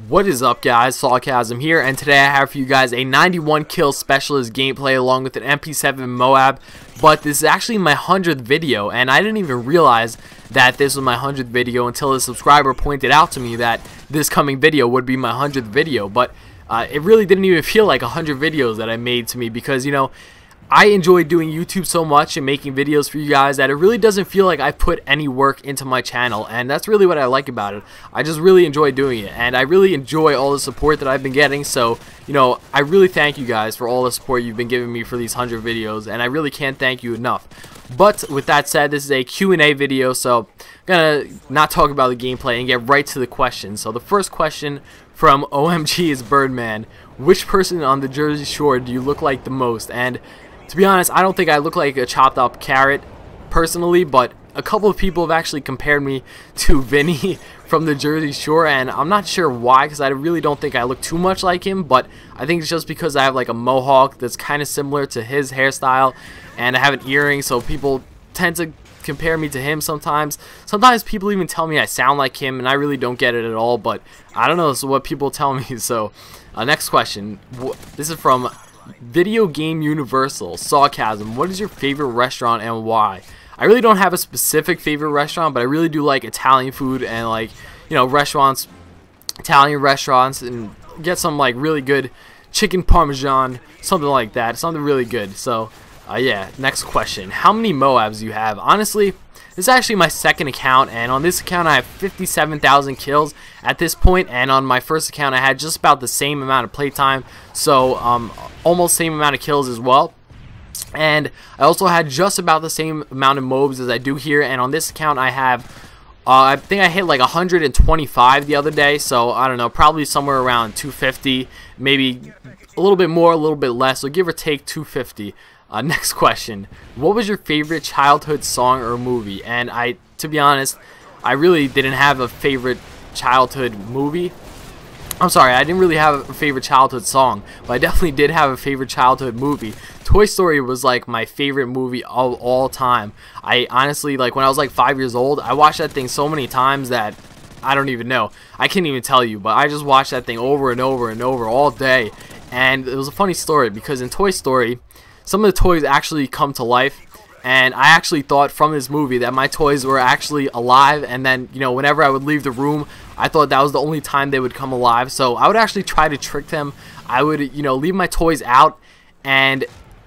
What is up, guys? Sawcasm here, and today I have for you guys a 91 kill specialist gameplay along with an MP7 MOAB. But this is actually my 100th video, and I didn't even realize that this was my 100th video until a subscriber pointed out to me that this coming video would be my 100th video. But it really didn't even feel like 100 videos that I made to me, because, you know, I enjoy doing YouTube so much and making videos for you guys that it really doesn't feel like I put any work into my channel, and that's really what I like about it. I just really enjoy doing it, and I really enjoy all the support that I've been getting. So, you know, I really thank you guys for all the support you've been giving me for these 100 videos, and I really can't thank you enough. But with that said, this is a Q&A video, so I'm gonna not talk about the gameplay and get right to the questions. So the first question from OMG is Birdman: which person on the Jersey Shore do you look like the most? And to be honest, I don't think I look like a chopped up carrot personally, but a couple of people have actually compared me to Vinny from the Jersey Shore, and I'm not sure why, because I really don't think I look too much like him, but I think it's just because I have like a mohawk that's kind of similar to his hairstyle, and I have an earring, so people tend to compare me to him sometimes. Sometimes people even tell me I sound like him, and I really don't get it at all, but I don't know, this is what people tell me. So next question, this is from Video Game Universal Sawcasm: what is your favorite restaurant and why? I really don't have a specific favorite restaurant, but I really do like Italian food, and, like, you know, restaurants, Italian restaurants, and get some like really good chicken parmesan, something like that, something really good. So yeah, next question, how many MOABs do you have? Honestly, this is actually my second account, and on this account I have 57,000 kills at this point, and on my first account I had just about the same amount of playtime, so almost same amount of kills as well. And I also had just about the same amount of MOABs as I do here, and on this account I have I think I hit like 125 the other day, so I don't know, probably somewhere around 250, maybe a little bit more, a little bit less, so give or take 250. Next question, what was your favorite childhood song or movie? And to be honest, I really didn't have a favorite childhood movie. I'm sorry, I didn't really have a favorite childhood song, but I definitely did have a favorite childhood movie. Toy Story was like my favorite movie of all time. I honestly, like, when I was like 5 years old, I watched that thing so many times that I don't even know. I can't even tell you, but I just watched that thing over and over and over all day. And it was a funny story, because in Toy Story, some of the toys actually come to life, and I actually thought from this movie that my toys were actually alive, and then, you know, whenever I would leave the room, I thought that was the only time they would come alive. So I would actually try to trick them. I would, you know, leave my toys out, and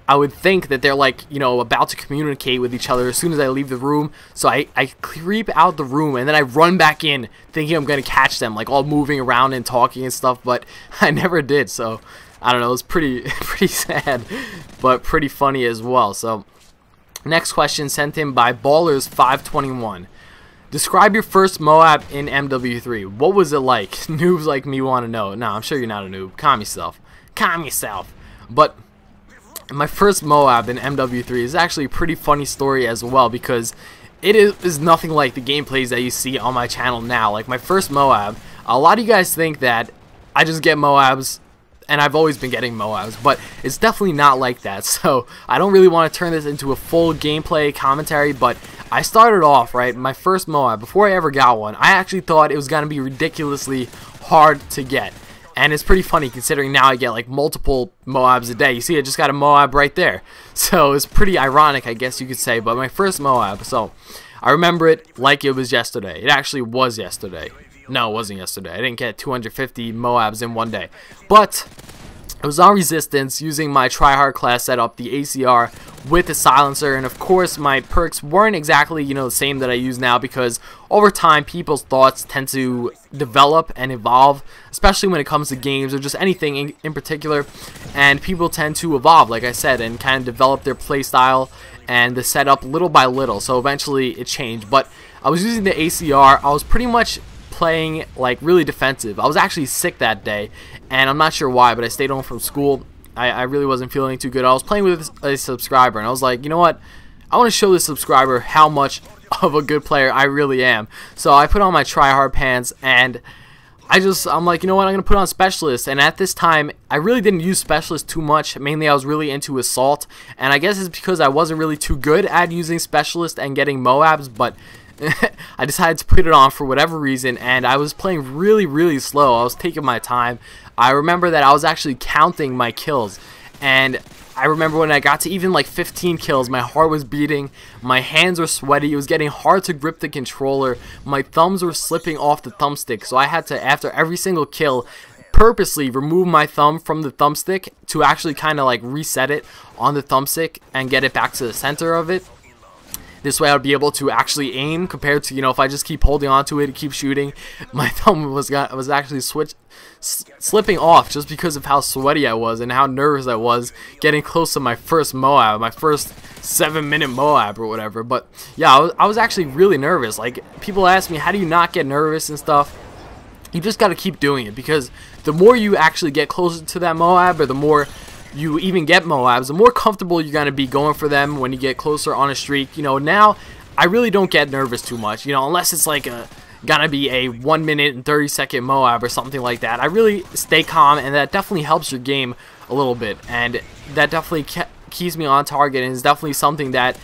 I would think that they're, like, you know, about to communicate with each other as soon as I leave the room. So I creep out the room, and then I run back in thinking I'm going to catch them, like, all moving around and talking and stuff, but I never did. So I don't know, it was pretty sad, but pretty funny as well. So next question, sent in by Ballers521. Describe your first MOAB in MW3. What was it like? Noobs like me want to know. No, I'm sure you're not a noob. Calm yourself. Calm yourself. But my first MOAB in MW3 is actually a pretty funny story as well, because it is nothing like the gameplays that you see on my channel now. Like, my first MOAB, a lot of you guys think that I just get MOABs, and I've always been getting MOABs, but it's definitely not like that. So I don't really want to turn this into a full gameplay commentary, but I started off, right, my first MOAB, before I ever got one, I actually thought it was going to be ridiculously hard to get. And it's pretty funny considering now I get like multiple MOABs a day. You see, I just got a MOAB right there. So it's pretty ironic, I guess you could say, but my first MOAB, so I remember it like it was yesterday. It actually was yesterday. No, it wasn't yesterday. I didn't get 250 MOABs in one day. But it was on Resistance using my tryhard class setup, the ACR with the silencer, and of course my perks weren't exactly, you know, the same that I use now, because over time people's thoughts tend to develop and evolve, especially when it comes to games or just anything in particular, and people tend to evolve, like I said, and kind of develop their play style and the setup little by little. So eventually it changed, but I was using the ACR. I was pretty much playing like really defensive. I was actually sick that day, and I'm not sure why, but I stayed home from school. I really wasn't feeling too good. I was playing with a subscriber, and I was like, you know what, I want to show this subscriber how much of a good player I really am. So I put on my tryhard pants, and I'm like, you know what, I'm gonna put on Specialist. And at this time I really didn't use Specialist too much. Mainly I was really into Assault, and I guess it's because I wasn't really too good at using Specialist and getting MOABs, but I decided to put it on for whatever reason, and I was playing really slow. I was taking my time. I remember that I was actually counting my kills, and I remember when I got to even like 15 kills, my heart was beating, my hands were sweaty, it was getting hard to grip the controller, my thumbs were slipping off the thumbstick, so I had to, after every single kill, purposely remove my thumb from the thumbstick to actually kind of like reset it on the thumbstick and get it back to the center of it. This way I would be able to actually aim, compared to, you know, if I just keep holding onto it and keep shooting, my thumb was actually slipping off just because of how sweaty I was and how nervous I was getting close to my first MOAB, my first 7-minute MOAB or whatever. But yeah, I was actually really nervous. Like, people ask me, how do you not get nervous and stuff? You just got to keep doing it, because the more you actually get closer to that MOAB, or the more you even get MOABs, the more comfortable you're going to be going for them when you get closer on a streak. You know, now I really don't get nervous too much, you know, unless it's like gonna be a 1 minute and 30-second MOAB or something like that. I really stay calm, and that definitely helps your game a little bit, and that definitely keeps me on target, and is definitely something that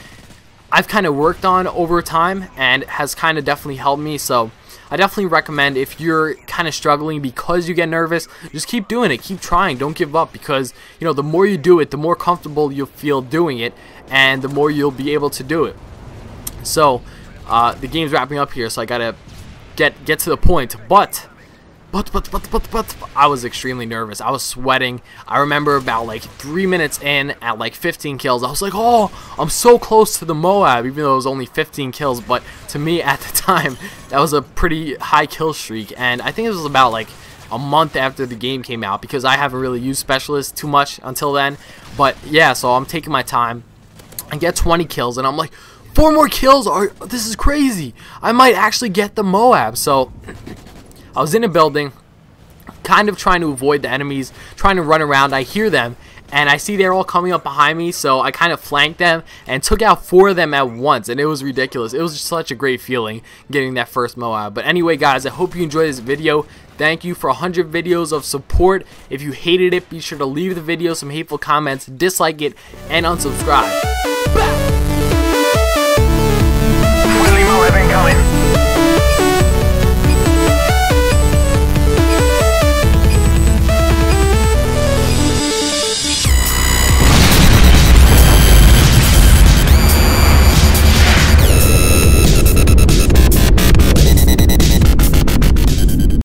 I've kind of worked on over time and has kind of definitely helped me. So I definitely recommend, if you're kind of struggling because you get nervous, just keep doing it, keep trying, don't give up, because, you know, the more you do it, the more comfortable you'll feel doing it, and the more you'll be able to do it. So the game's wrapping up here, so I gotta get to the point. But I was extremely nervous. I was sweating. I remember about like 3 minutes in, at like 15 kills, I was like, oh, I'm so close to the MOAB, even though it was only 15 kills. But to me at the time, that was a pretty high kill streak, and I think it was about like a month after the game came out, because I haven't really used Specialist too much until then. But yeah, so I'm taking my time and get 20 kills, and I'm like, 4 more kills, this is crazy, I might actually get the MOAB. So I was in a building, kind of trying to avoid the enemies, trying to run around. I hear them, and I see they're all coming up behind me, so I kind of flanked them and took out 4 of them at once, and it was ridiculous. It was just such a great feeling getting that first MOAB. But anyway, guys, I hope you enjoyed this video. Thank you for 100 videos of support. If you hated it, be sure to leave the video some hateful comments, dislike it, and unsubscribe. MOAB incoming.